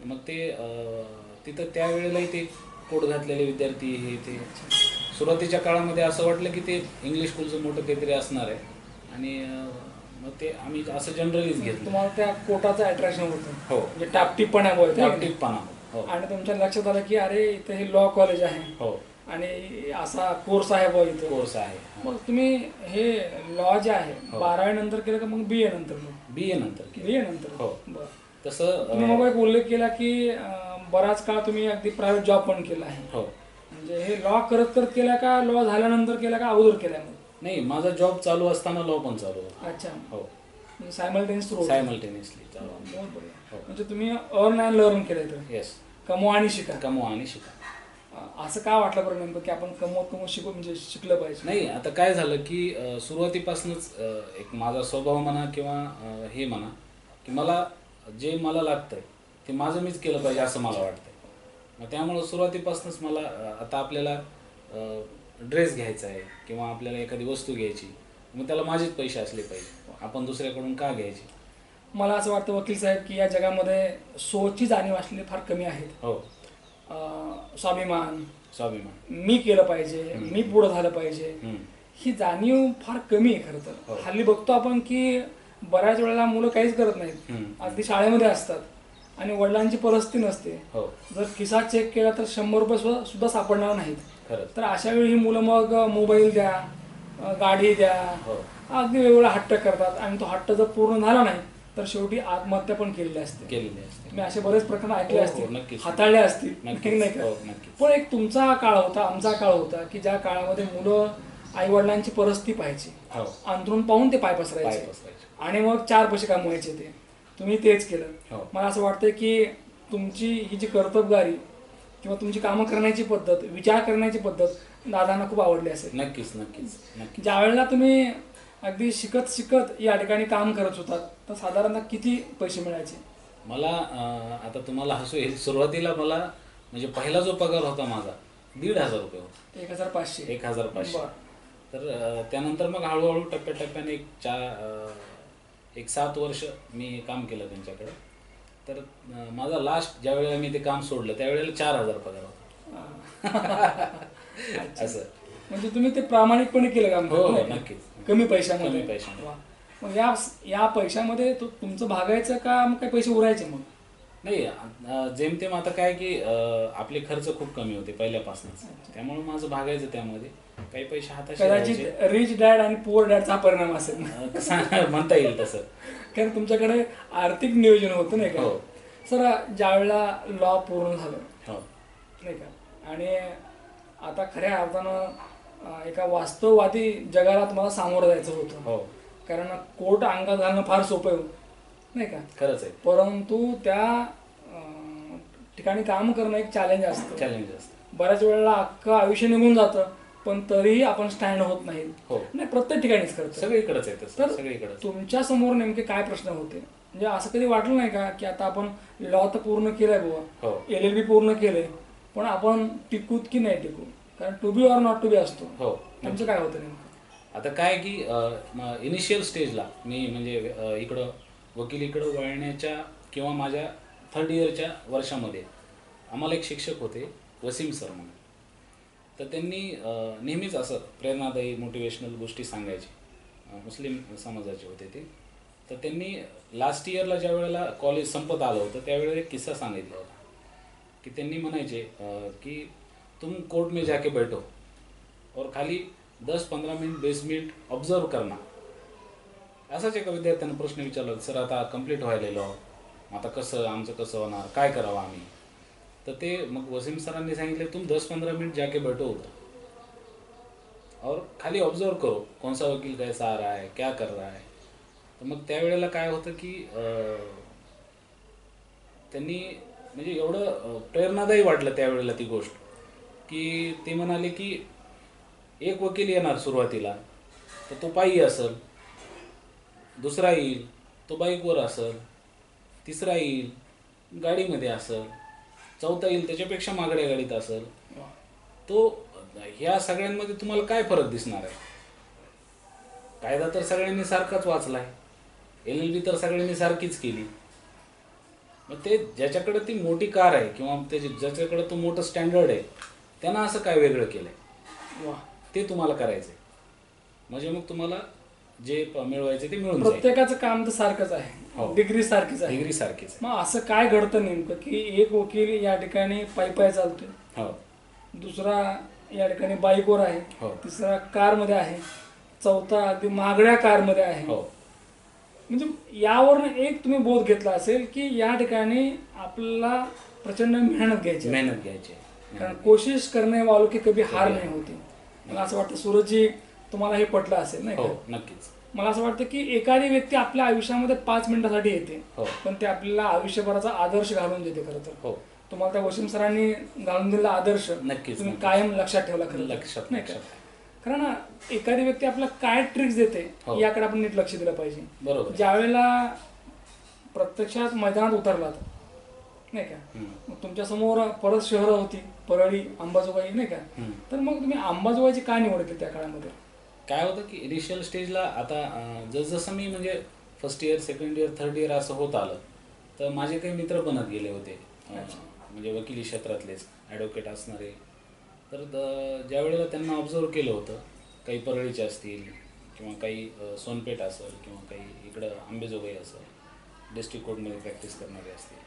मग ते तिथं त्यावेळेलाही ते कोट घातलेले विद्यार्थी हे ते सुरुवातीच्या काळामध्ये असं वाटलं की ते इंग्लिश स्कूलचं मोठं काहीतरी असणार आहे आणि मग ते आम्ही असं जनरलीच घेतलं. तुम्हाला त्या कोटाचं अट्रॅक्शन होतं? हो, म्हणजे टापटीपणामुळे. टापटीपणा. हो. आणि तुमच्या लक्षात आलं की अरे इथे हे लॉ कॉलेज आहे हो, आणि असा कोर्स आहे बुवा इथं, कोर्स आहे. मग तुम्ही हे लॉ जे आहे हो. 12वी नंतर केलं का मग BA नंतर? मग BA नंतर केलं. BA नंतर. हो. बरं. तसं तुम्ही मग एक उल्लेख केला की बराच काळ तुम्ही अगदी प्रायव्हेट जॉब पण केला आहे. हो. म्हणजे हे लॉ करत करत केला का लॉ झाल्यानंतर केला का अगोदर केला मग? नाही, माझा जॉब चालू असताना लॉ पण चालू होता. अच्छा, हो, म्हणजे सायमल्टेनियस सुरू होतं. सायमल्टेनियसली चालू होतं. बहुत बढिया. हो. म्हणजे तुम्ही अर्न अँड लर्न केलं तर येस, कमवा आणि शिका. कमवा आणि शिका. असं का वाटलं बरं नेमकं की आपण कमवत शिकू म्हणजे शिकलं पाहिजे? नाही, आता काय झालं की सुरुवातीपासूनच एक माझा स्वभाव म्हणा किंवा हे म्हणा की मला जे मला लागतंय ते माझं मीच केलं पाहिजे असं मला वाटतंय. मग त्यामुळं सुरुवातीपासूनच मला आता आपल्याला ड्रेस घ्यायचा आहे किंवा आपल्याला एखादी वस्तू घ्यायची, मग त्याला माझेच पैसे असले पाहिजे, आपण दुसऱ्याकडून का घ्यायचे. मला असं वाटतं वकील साहेब की या जगामध्ये सोची जाणीव असलेली फार कमी आहेत. हो, स्वाभिमान, स्वाभिमान. मी केलं पाहिजे, मी पुढं झालं पाहिजे, हम्म. ही जाणीव फार कमी आहे खरं तर. हो. हल्ली बघतो आपण की बऱ्याच वेळेला मुलं काहीच करत नाहीत, हम्म. अगदी शाळेमध्ये असतात आणि वडिलांची परिस्थिती नसते. हो, जर खिसा चेक केला तर 100 रुपये सुद्धा सापडणार नाहीत. खरंच. तर अशा वेळी ही मुलं मग मोबाईल द्या, गाडी द्या, हो, अगदी वेगवेगळा हट्ट करतात आणि तो हट्ट जर पूर्ण झाला नाही तर शेवटी आत्महत्या पण केलेली असते. केलेली असते. तुम्ही असे बरेच प्रकरण ऐकले हो, हो, असतील, नक्कीच. हाताळले असतील, नक्कीच. नाही का? हो, नक्कीच. पण एक तुमचा काळ होता, आमचा काळ होता की ज्या काळामध्ये मुलं आई वडिलांची परिस्थिती पाहायची, हो, अंतरून पाहून ते पाय पाय पसरायचे पसरायचे. आणि मग 4 पैसे कमवायचे. ते तुम्ही तेच केलं. हो. मला असं वाटतं की तुमची ही जी कर्तबगारी किंवा तुमची कामं करण्याची पद्धत, विचार करण्याची पद्धत दादांना खूप आवडली असेल. नक्कीच, नक्कीच, नक्कीच. ज्या वेळेला तुम्ही अगदी शिकत शिकत या ठिकाणी काम करत होतात तर साधारणतः किती पैसे मिळायचे? मला आता तुम्हाला हसू येईल, सुरुवातीला मला म्हणजे पहिला जो पगार होता माझा 1,500 रुपये होता. 1,500. 1,500. बरं. तर त्यानंतर मग हळूहळू टप्प्याटप्प्याने एक 7 वर्ष मी काम केलं त्यांच्याकडे. तर माझा लास्ट ज्या वेळेला मी ते काम सोडलं त्यावेळेला 4,000 पगार होता. असं. म्हणजे तुम्ही ते प्रामाणिकपणे केलं काम? हो, हो, नक्कीच. कमी पैशामध्ये? कमी पैशामध्ये. वा. मग या पैशामध्ये तुमचं भागायचं का मग काही पैसे उरायचे मग? नाही, जेमतेम आता काय की आपले खर्च खूप कमी होते पहिल्यापासूनच, त्यामुळे माझं भागायचं त्यामध्ये काही पैसे हाताशी कदाचित राहायचे. रिच डॅड आणि पुअर डॅडचा परिणाम असेल. कसं म्हणता येईल तसं. कारण तुमच्याकडे आर्थिक नियोजन होतं नाही का? हो. सर, ज्या वेळेला लॉ पूर्ण झालं हो, नाही का आणि आता खऱ्या अर्थानं एका वास्तववादी जगाला तुम्हाला सामोरं जायचं होतं, हो, कारण कोर्ट अंगात घालणं फार सोपं आहे नाही का? खरंच आहे. परंतु त्या ठिकाणी काम करणं एक चॅलेंज असतं. चॅलेंज असतं. बऱ्याच वेळेला अख्खं आयुष्य निघून जातं पण तरीही आपण स्टँड होत नाही. हो, नाही, प्रत्येक ठिकाणीच करतो. सगळीकडेच आहे तसं, तर सगळीकडेच. तुमच्या समोर नेमके काय प्रश्न होते? म्हणजे असं कधी वाटलं नाही का की आता आपण लॉ तर पूर्ण केलाय बुवा, हो, LLB पूर्ण केलंय, पण आपण टिकूत की नाही टिकू? कारण to be or not to be असतो. हो. तुमचं काय होतं नेमकं? आता काय की इनिशियल स्टेजला मी म्हणजे इकडं वकिलीकडं वळण्याच्या किंवा माझ्या 3rd इयरच्या वर्षामध्ये आम्हाला एक शिक्षक होते, वसीम सर म्हणून. तर त्यांनी नेहमीच असं प्रेरणादायी मोटिवेशनल गोष्टी सांगायचे. मुस्लिम समाजाचे होते ते. तर त्यांनी लास्ट इयरला ज्या वेळेला कॉलेज संपत आलं होतं त्यावेळेला एक किस्सा सांगितला होता की त्यांनी म्हणायचे की तुम कोर्ट में जाके बैठो और खाली 10-15 मिनट 20 मिनट ऑब्झर्व करना. असाच एका विद्यार्थ्यानं प्रश्न विचारला, सर आता कंप्लीट व्हायला लॉ, आता कसं आमचं कसं होणार, काय करावं आम्ही? तर ते मग वसीम सरांनी सांगितले तुम 10-15 मिनट जाके बैठो उधर और खाली ऑब्झर्व करो कौन सा वकील कैसा आ रहा है, क्या कर रहा है. तर मग त्यावेळेला काय होतं की त्यांनी म्हणजे एवढं प्रेरणादायी वाटलं त्यावेळेला ती गोष्ट की ते म्हणाले की एक वकील येणार सुरुवातीला तर तो पायी असेल, दुसरा येईल तो बाईकवर असेल, तिसरा येईल गाडीमध्ये असेल, चौथा येईल त्याच्यापेक्षा मागड्या गाडीत असेल. तो ह्या सगळ्यांमध्ये तुम्हाला काय फरक दिसणार आहे? कायदा तर सगळ्यांनी सारखाच वाचलाय, LLB तर सगळ्यांनी सारखीच केली. मग ते ज्याच्याकडे ती मोठी कार आहे किंवा ज्याच्याकडे तो मोठं स्टँडर्ड आहे त्यांना असं काय वेगळं केलंय वा. ते तुम्हाला करायचंय. म्हणजे मग तुम्हाला जे मिळवायचे ते मिळून जाईल. प्रत्येकाचं काम तर सारखंच हो. आहे, डिग्री सारखीच आहे. डिग्री सारखीच आहे. मग असं काय घडतं नेमकं की एक वकील या ठिकाणी पायी चालतोय, हो दुसरा या ठिकाणी बाईकवर आहे, हो. तिसरा कारमध्ये आहे, चौथा अगदी महागड्या कारमध्ये आहे. हो म्हणजे यावरून एक तुम्ही बोध घेतला असेल की या ठिकाणी आपल्याला प्रचंड मेहनत घ्यायची आहे. मेहनत घ्यायची आहे. कारण कोशिश करणे वालों की कभी हार नाही होती. मला असं वाटतं सूरजजी तुम्हाला हे पटलं असेल नाही हो का? नक्कीच. मला असं वाटतं की एखादी व्यक्ती आपल्या आयुष्यामध्ये 5 मिनिटासाठी येते, हो पण ते आपल्याला आयुष्यभराचा आदर्श घालून देते. खरं तर हो तुम्हाला त्या वसीम सरांनी घालून दिलेला आदर्श नक्कीच, तुम्ही नक्कीच. कायम लक्षात ठेवला. खरं तर. लक्षात नाही का? लक्षात. कारण एखादी व्यक्ती आपल्याला काय ट्रिक्स देते हो. याकडे आपण नीट लक्ष दिलं पाहिजे. बरोबर. ज्या वेळेला प्रत्यक्षात मैदानात उतरलात नाही का, हम्म. मग तुमच्या समोर परत शहरं होती, परळी, अंबाजोगाई नाही का, हम्म. तर मग तुम्ही अंबाजोगाईची का निवड केली त्या काळामध्ये? काय होतं की इनिशियल स्टेजला आता जसजसं मी म्हणजे first year, second year, third year असं होत आलं, तर माझे काही मित्र बनत गेले होते, म्हणजे वकिली क्षेत्रातलेच ॲडव्होकेट असणारे. तर ज्या वेळेला त्यांना ऑब्झर्व केलं होतं, काही परळीचे असतील किंवा काही सोनपेठ असेल किंवा काही इकडं अंबेजोगाई असेल, डिस्ट्रिक्ट कोर्टमध्ये प्रॅक्टिस करणारे असतील,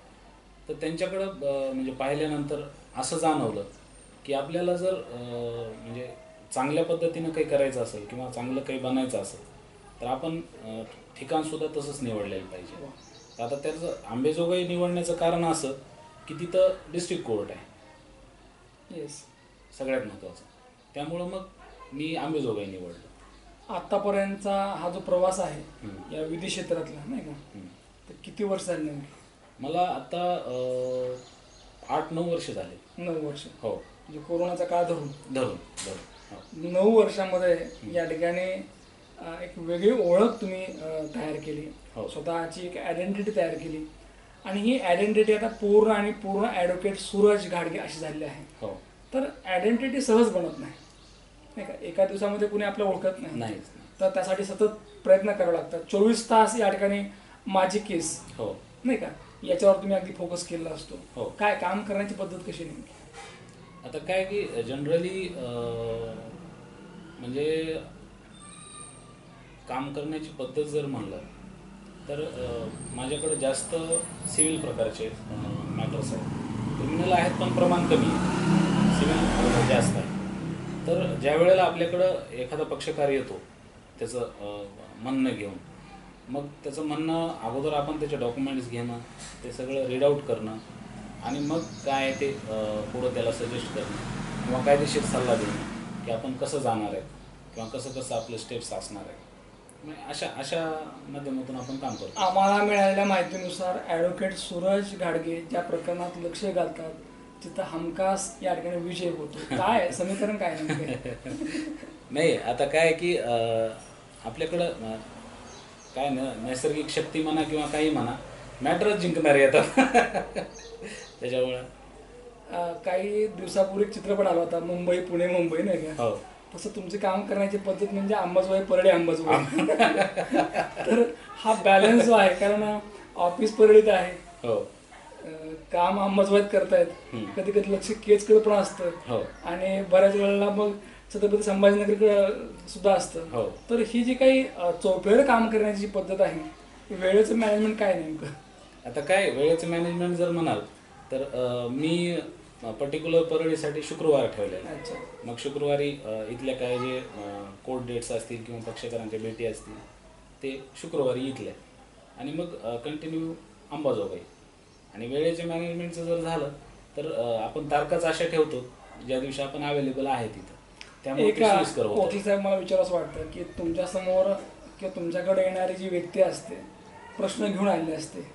तर त्यांच्याकडं म्हणजे पाहिल्यानंतर असं जाणवलं की आपल्याला जर म्हणजे चांगल्या पद्धतीनं काही करायचं असेल किंवा चांगलं काही बनायचं असेल तर आपण ठिकाणसुद्धा तसंच निवडलेलं पाहिजे. तर आता त्याचं अंबेजोगाई निवडण्याचं कारण असं की तिथं डिस्ट्रिक्ट कोर्ट आहे येस. सगळ्यात महत्त्वाचं, त्यामुळं मग मी अंबेजोगाई निवडलं. आतापर्यंतचा हा जो प्रवास आहे हम्म. या विधी क्षेत्रातला नाही का, हम्म. तर किती वर्ष झाली नेमकी? मला आता 8-9 वर्ष झाले. 9 वर्ष. हो म्हणजे कोरोनाचा काळ धरून धरून धरून हो 9 वर्षामध्ये या ठिकाणी एक वेगळी ओळख तुम्ही तयार केली, हो. स्वतःची एक आयडेंटिटी तयार केली, आणि ही आयडेंटिटी आता पूर्ण ॲडव्होकेट सूरज घाडगे अशी झालेली आहे. हो तर आयडेंटिटी सहज बनत नाही का, एका दिवसामध्ये कुणी आपलं ओळखत नाही. नाहीच. तर त्यासाठी सतत प्रयत्न करावे लागतात. 24 तास या ठिकाणी माझी केस हो नाही का, याच्यावर तुम्ही अगदी फोकस केलेला असतो. हो. काय काम करण्याची पद्धत कशी नेमकी? आता काय की जनरली म्हणजे काम करण्याची पद्धत जर म्हणलं तर माझ्याकडे जास्त सिव्हिल प्रकारचे मॅटर्स आहेत. क्रिमिनल आहेत पण प्रमाण कमी आहे, सिव्हिल जास्त आहे. तर ज्या वेळेला आपल्याकडं एखादा पक्षकार येतो त्याचं म्हणणं घेऊन, मग त्याचं म्हणणं अगोदर आपण त्याचे डॉक्युमेंट्स घेणं, ते सगळं रीड आऊट करणं, आणि मग काय ते पुढं त्याला सजेस्ट करणं किंवा कायदेशीर सल्ला देणं की आपण कसं जाणार आहे किंवा कसं आपले स्टेप्स असणार आहे. अशा माध्यमातून आपण काम करतो. आम्हाला मिळालेल्या माहितीनुसार ॲडव्होकेट सूरज घाडगे ज्या प्रकरणात लक्ष घालतात तिथं हमखास या ठिकाणी विजय होतो. काय समीकरण काय नेमकं? नाही आता काय की आपल्याकडं काय नैसर्गिक शक्ती म्हणा किंवा काही म्हणा, मॅटरच जिंकणारे येतात. त्याच्यामुळं काही दिवसापूर्वी चित्रपट आला होता, मुंबई पुणे मुंबई नाही का, हो तसं तुमची काम करण्याची पद्धत म्हणजे अंबाजोगाई परळी अंबाजोगाई. तर हा बॅलन्स जो आहे, कारण ऑफिस परळीत आहे, हो काम अंबाजोगाईत करतायत, कधी कधी लक्ष केजकडे पण असतं, हो आणि बऱ्याच वेळेला मग छत्रपती संभाजीनगरकडे सुद्धा असतं. हो. तर ही जी काही चौफेर काम करण्याची जी पद्धत आहे, वेळेचं मॅनेजमेंट काय नेमकं? आता काय वेळेचं मॅनेजमेंट जर म्हणाल तर मी पर्टिक्युलर परळीसाठी शुक्रवार ठेवलेला. अच्छा. मग शुक्रवारी इथल्या काय जे कोर्ट डेट्स असतील किंवा पक्षकारांच्या भेटी असतील ते शुक्रवारी इथल्या, आणि मग कंटिन्यू अंबाजोगाई. आणि वेळेच्या मॅनेजमेंटचं जर झालं तर आपण तारखाच अशा ठेवतो ज्या दिवशी आपण अवेलेबल आहे तिथं, त्यामुळे ते सोयीस्कर होतं. वकील साहेब, मला विचारावं वाटतं की तुमच्यासमोर किंवा तुमच्याकडे येणारी जी व्यक्ती असते, प्रश्न घेऊन आलेले असते,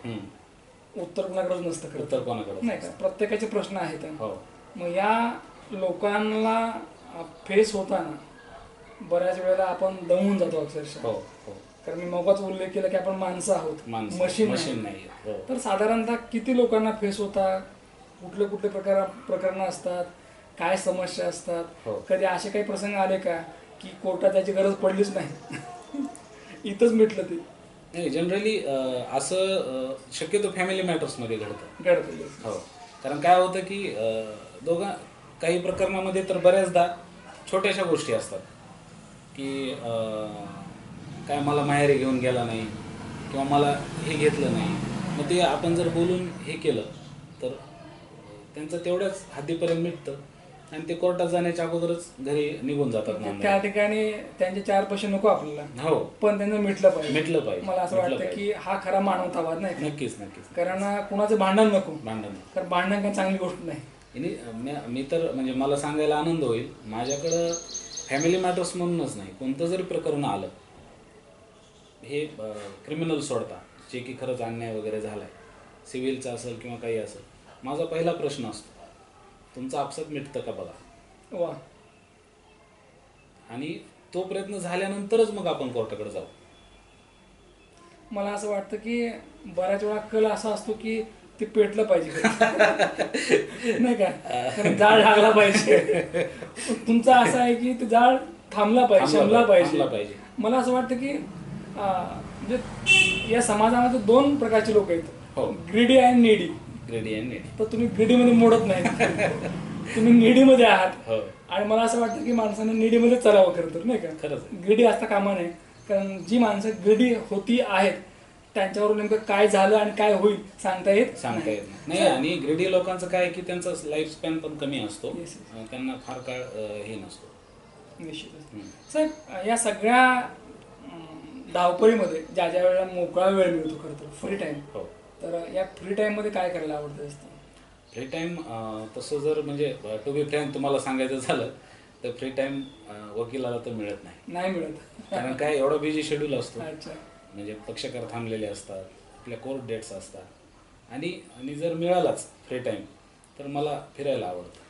उत्तर कोणाकडेच नसतं खरं. उत्तर कोणाकडे नाही का, प्रत्येकाचे प्रश्न आहेत. हो. मग या लोकांना फेस होताना बऱ्याच वेळेला आपण दमून जातो अक्षरशः. हो हो. कारण मी मगाच उल्लेख केला की आपण माणसं आहोत, मशीन नाही. हो. तर साधारणतः किती लोकांना फेस होता, कुठले कुठले प्रकरणं असतात, काय समस्या असतात? हो. कधी असे काही प्रसंग आले का की कोर्टात त्याची गरज पडलीच नाही, इथंच मिटलं ते? नाही, जनरली असं शक्यतो फॅमिली मॅटर्समध्ये घडतं. हो. कारण काय होतं की काही प्रकरणामध्ये तर बऱ्याचदा छोट्याशा गोष्टी असतात की काय मला माहेरी घेऊन गेला नाही किंवा मला हे घेतलं नाही, मग ते आपण जर बोलून हे केलं तर त्यांचं तेवढ्याच हद्दीपर्यंत मिटतं आणि ते कोर्टात जाण्याच्या अगोदरच घरी निघून जातात नांदायला. त्या ठिकाणी त्यांचे 4 पैसे नको आपल्याला, हो, पण त्यांचं मिटलं पाहिजे. मिटलं पाहिजे. मला असं मिटलं वाटतं पाहिजे. की हा खरा मानवतावाद नाही का? नक्कीच नक्कीच. कारण कुणाचं भांडण नको, भांडण कारण भांडण काही चांगली गोष्ट नाही. मी तर म्हणजे मला सांगायला आनंद होईल, माझ्याकडं फॅमिली मॅटर्स म्हणूनच नाही, कोणतं जरी प्रकरण आलं, हे क्रिमिनल सोडता, जे की खरंच अन्याय वगैरे झालाय, सिव्हिलचा असेल किंवा काही असेल, माझा पहिला प्रश्न असतो, तुमचं आपसात मिटतं का बघा. वा. आणि तो प्रयत्न झाल्यानंतरच मग आपण कोर्टाकडे जाऊ. मला असं वाटतं की बऱ्याच वेळा कल असा असतो की ते पेटलं पाहिजे नाही का, कारण जाळ लागला पाहिजे. तुमचं असं आहे की ते जाळ थांबला पाहिजे, शमला पाहिजे. मला असं वाटतं की म्हणजे या समाजामध्ये 2 प्रकारचे लोक आहेत, हो. ग्रीडी आणि नीडी. ग्रेडी अँड नेडी. तर तुम्ही ग्रीडीमध्ये मोडत नाही, तुम्ही नीडीमध्ये आहात. हो, आणि मला असं वाटतं की माणसाने नीडीमध्ये चलावं खरं तर, नाही का. खरंच. ग्रीडी असता कामा नये, कारण जी माणसं ग्रीडी होती आहेत त्यांच्यावर नेमकं काय झालं आणि काय होईल सांगता येत नाही. आणि ग्रेडी लोकांचं काय की त्यांचा लाईफ स्पॅन पण कमी असतो. Yes, त्यांना फार काळ हे नसतो. निश्चितच. साहेब, या सगळ्या धावपळीमध्ये ज्या वेळेला मोकळा वेळ मिळतो खरं तर, फ्री टाइम, हो. तर या फ्री टाइम मध्ये काय करायला आवडतं असतं? फ्री टाइम तसं जर म्हणजे टू बी फ्रँक तुम्हाला सांगायचं झालं तर फ्री टाइम वकिलाला तर मिळत नाही मिळत. कारण काय एवढा बिझी शेड्यूल असतो. अच्छा. म्हणजे पक्षकार थांबलेले असतात, आपल्या कोर्ट डेट्स असतात, आणि जर मिळालाच फ्री टाइम तर मला फिरायला आवडतं.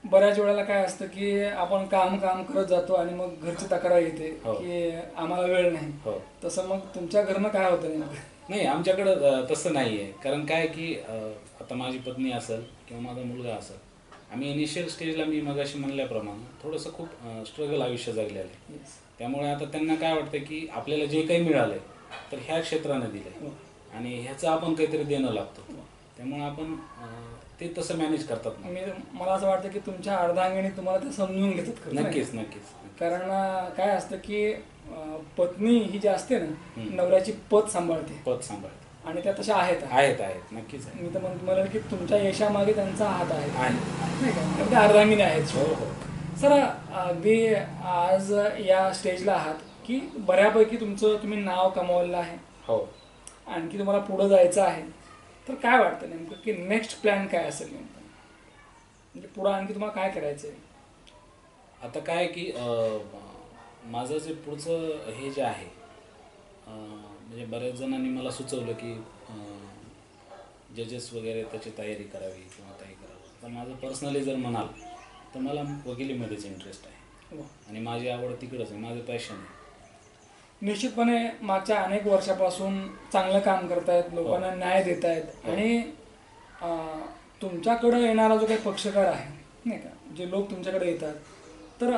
बऱ्याच वेळेला काय असतं की आपण काम करत जातो आणि मग घरची तक्रार येते हो. की आम्हाला वेळ नाही. हो. तसं मग तुमच्या घरनं काय होतं नेमकं? नाही, आमच्याकडं तसं नाही आहे. कारण काय की आता माझी पत्नी असेल किंवा माझा मुलगा असेल, आम्ही इनिशियल स्टेजला मी मगाशी म्हणल्याप्रमाणे थोडंसं खूप स्ट्रगल आयुष्य जगलेलं आहे. त्यामुळे आता त्यांना काय वाटतं की आपल्याला जे काही मिळालंय तर ह्या क्षेत्रानं दिलंय आणि ह्याचं आपण काहीतरी देणं लागतो. त्यामुळे आपण ते तसं मॅनेज करतात ना. मला असं वाटतं की तुमच्या अर्धांगिनी तुम्हाला ते समजून घेतात खरं. नक्कीच नक्कीच. कारण काय असतं की पत्नी ही जी असते ना, नवऱ्याची पद सांभाळते आणि त्या तशा आहेत. नक्कीच आहे. मी तर म्हणतो मला की तुमच्या यशामागे त्यांचा हात आहे, आहे. नाही का, त्या अर्धांगिनी आहेत. हो हो. सर, अगदी आज या स्टेजला आहात की बऱ्यापैकी तुम्ही नाव कमावलेलं आहे, हो. आणखी तुम्हाला पुढं जायचं आहे, तर काय वाटतं नेमकं की नेक्स्ट प्लॅन काय असेल नेमकं, म्हणजे पुढं आणखी तुम्हाला काय करायचं आहे? आता काय की माझं जे पुढचं हे जे आहे, म्हणजे बऱ्याच जणांनी मला सुचवलं की जजेस वगैरे त्याची तयारी करावी किंवा काही करावं. तर माझं पर्सनली जर म्हणाल तर मला वकिलीमध्येच इंटरेस्ट आहे आणि माझी आवड तिकडंच आहे, माझं पॅशन आहे. निश्चितपणे मागच्या अनेक वर्षापासून चांगलं काम करतायत, लोकांना न्याय देत आहेत आणि तुमच्याकडं येणारा जो काही पक्षकार आहे, नाही का, जे लोक तुमच्याकडे येतात, तर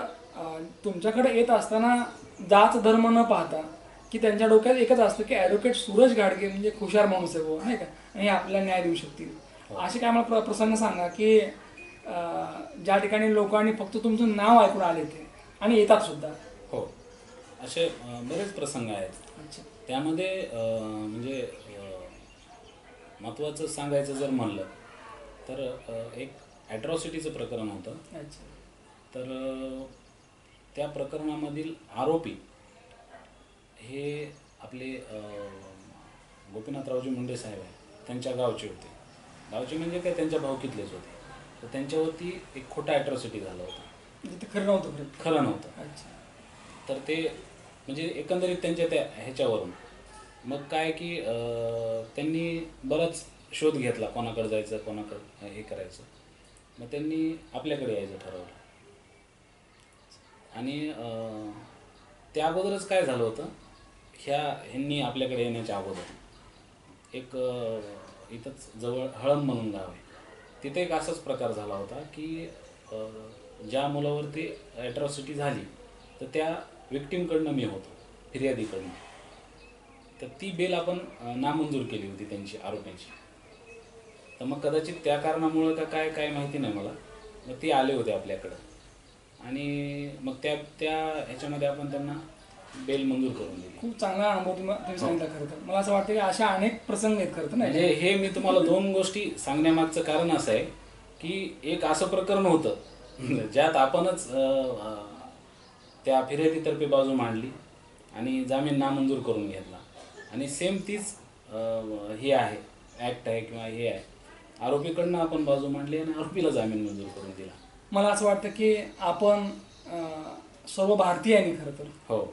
तुमच्याकडे येत असताना जात धर्म न पाहता की त्यांच्या डोक्यात एकच असतं की ॲडव्होकेट सूरज घाडगे म्हणजे हुशार माणूस आहे बुवा, नाही का, आणि आपल्याला न्याय देऊ शकतील. असे काय मला प्रसंग सांगा की ज्या ठिकाणी लोकांनी फक्त तुमचं नाव ऐकून आले ते आणि येतात सुद्धा. हो, असे बरेच प्रसंग आहेत. अच्छा. त्यामध्ये म्हणजे महत्त्वाचं सांगायचं जर म्हणलं तर एक ॲट्रॉसिटीचं प्रकरण होतं. अच्छा. तर त्या प्रकरणामधील आरोपी हे आपले गोपीनाथरावजी मुंडे साहेब आहे, त्यांच्या गावचे होते. गावचे म्हणजे काय, त्यांच्या भावकीतलेच होते. तर त्यांच्यावरती एक खोटा ॲट्रॉसिटी झाला होता. म्हणजे ते खरं नव्हतं. अच्छा. तर ते म्हणजे एकंदरीत त्यांच्या त्या ह्याच्यावरून मग काय की त्यांनी बराच शोध घेतला, कोणाकडे जायचं, कोणाकडे हे करायचं. मग त्यांनी आपल्याकडे यायचं ठरवलं आणि त्या अगोदरच काय झालं होतं, ह्यांनी आपल्याकडे येण्याच्या अगोदर एक इथंच जवळ हळम म्हणून गाव आहे, तिथे एक असाच प्रकार झाला होता की ज्या मुलावरती ॲट्रॉसिटी झाली तर त्या विक्टीमकडनं मी होतो, फिर्यादीकडनं. तर ती बेल आपण नामंजूर केली होती त्यांची, आरोपींची. तर मग कदाचित त्या कारणामुळं का काय माहिती नाही मला, मग ते आले होते आपल्याकडं आणि मग त्या ह्याच्यामध्ये आपण त्यांना बेल मंजूर करून दिली. खूप चांगला अनुभव तुम्ही सांगितला. खरं तर मला असं वाटतं की अशा अनेक प्रसंग आहेत खरं तर, नाही म्हणजे हे मी तुम्हाला 2 गोष्टी सांगण्यामागचं कारण असं आहे की एक असं प्रकरण होतं ज्यात आपणच त्या फिर्यादीतर्फे बाजू मांडली आणि जामीन नामंजूर करून घेतला, आणि सेम तीच हे आहे, ॲक्ट आहे किंवा हे आहे, आरोपीकडनं आपण बाजू मांडली आणि आरोपीला जामीन मंजूर करून दिला. मला असं वाटतं की आपण सर्व भारतीयांनी खरं तर हो,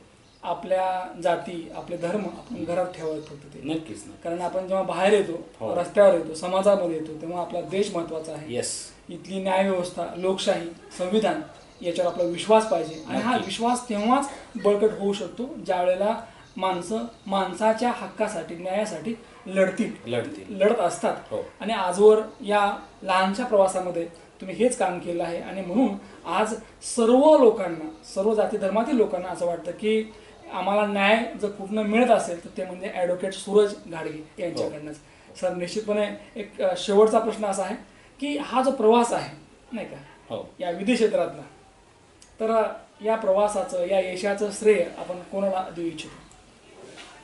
आपल्या जाती, आपले धर्म आपण घरात ठेवायला फक्त ते. नक्कीच ना. कारण आपण जेव्हा बाहेर येतो, हो. रस्त्यावर येतो, समाजामध्ये येतो, तेव्हा आपला देश महत्वाचा आहे. येस. इथली न्यायव्यवस्था, लोकशाही, संविधान याच्यावर आपला विश्वास पाहिजे. आणि हा नक्की. विश्वास तेव्हाच बळकट होऊ शकतो ज्या वेळेला माणसं माणसाच्या हक्कासाठी, न्यायासाठी लढत असतात. हो. आणि आजवर या लहानशा प्रवासामध्ये तुम्ही हेच काम केलं आहे. आणि म्हणून आज सर्व लोकांना, सर्व जाती धर्मातील लोकांना असं वाटतं की आम्हाला न्याय जर पूर्ण मिळत असेल तर ते म्हणजे ॲडव्होकेट सूरज घाडगे यांच्याकडनंच. सर, निश्चितपणे एक शेवटचा प्रश्न असा आहे की हा जो प्रवास आहे नाही का, हो, या विधी क्षेत्रातला, तर या प्रवासाचं, या यशाचं श्रेय आपण कोणाला देऊ इच्छितो?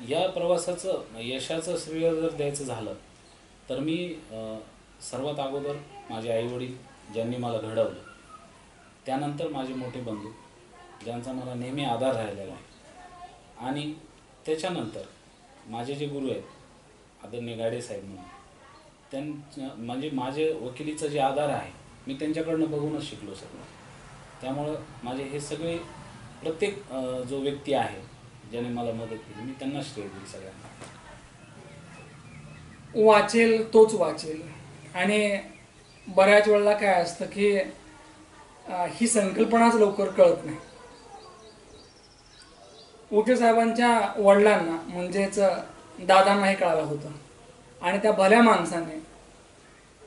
या प्रवासाचं यशाचं श्रेय जर द्यायचं झालं तर मी सर्वात अगोदर माझे आईवडील ज्यांनी मला घडवलं, त्यानंतर माझे मोठे बंधू ज्यांचा मला नेहमी आधार राहिलेला आहे, आणि त्याच्यानंतर माझे जे गुरु आहेत आदरणीय गाडे साहेब म्हणून, म्हणजे माझे वकिलीचं जे आधार आहे मी त्यांच्याकडनं बघूनच शिकलो सगळं. त्यामुळं माझे हे सगळे प्रत्येक जो व्यक्ती आहे ज्याने मला मदत केली, मी त्यांना श्रेय दिली सगळ्यांना. वाचेल तोच वाचेल. आणि बऱ्याच वेळेला काय असतं की ही संकल्पनाच लवकर कळत नाही. वकील साहेबांच्या वडिलांना म्हणजेच दादांना हे कळालं होतं, आणि त्या भल्या माणसाने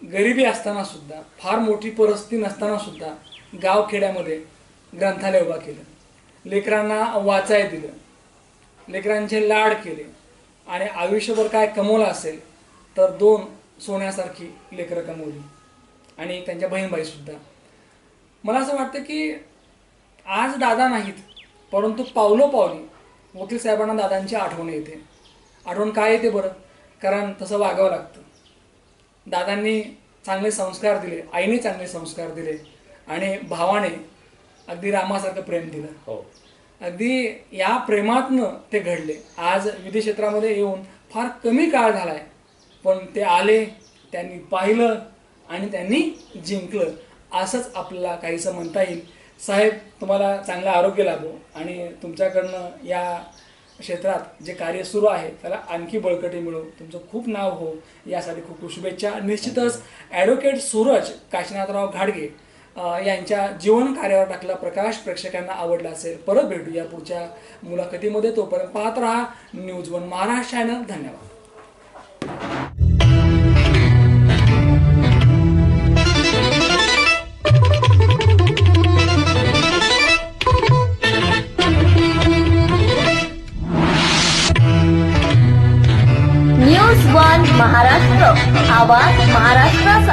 गरिबी असताना सुद्धा, फार मोठी परिस्थिती नसताना सुद्धा गावखेड्यामध्ये ग्रंथालय उभा केलं, लेकरांना वाचाय दिलं, लेकरांचे लाड केले, आणि आयुष्यभर काय कमवलं असेल तर 2 सोन्यासारखी लेकरं कमवली, आणि त्यांच्या बहीणबाई सुद्धा. मला असं वाटतं की आज दादा नाहीत, परंतु पावलोपावली वकील साहेबांना दादांची आठवण येते. आठवण काय येते बरं? कारण तसं वागावं लागतं. दादांनी चांगले संस्कार दिले, आईने चांगले संस्कार दिले, आणि भावाने अगदी रामासारखं प्रेम दिलं. हो, अगदी या प्रेमातनं ते घडले. आज विधी क्षेत्रामध्ये येऊन फार कमी काळ झाला आहे, पण ते आले, त्यांनी पाहिलं आणि त्यांनी जिंकलं, असंच आपल्याला काहीसं म्हणता येईल. साहेब, तुम्हाला चांगलं आरोग्य लाभो, आणि तुमच्याकडनं या क्षेत्रात जे कार्य सुरू आहे त्याला आणखी बळकटी मिळो, तुमचं खूप नाव हो, यासाठी खूप खूप शुभेच्छा. निश्चितच ॲडव्होकेट सूरज काशीनाथराव घाडगे यांच्या जीवन कार्यावर टाकला प्रकाश प्रेक्षकांना आवडला असेल. परत भेटू या पुढच्या मुलाखतीमध्ये. तोपर्यंत पाहत राहा न्यूज वन महाराष्ट्र चॅनल. धन्यवाद. न्यूज वन महाराष्ट्र, आवाज महाराष्ट्राचा.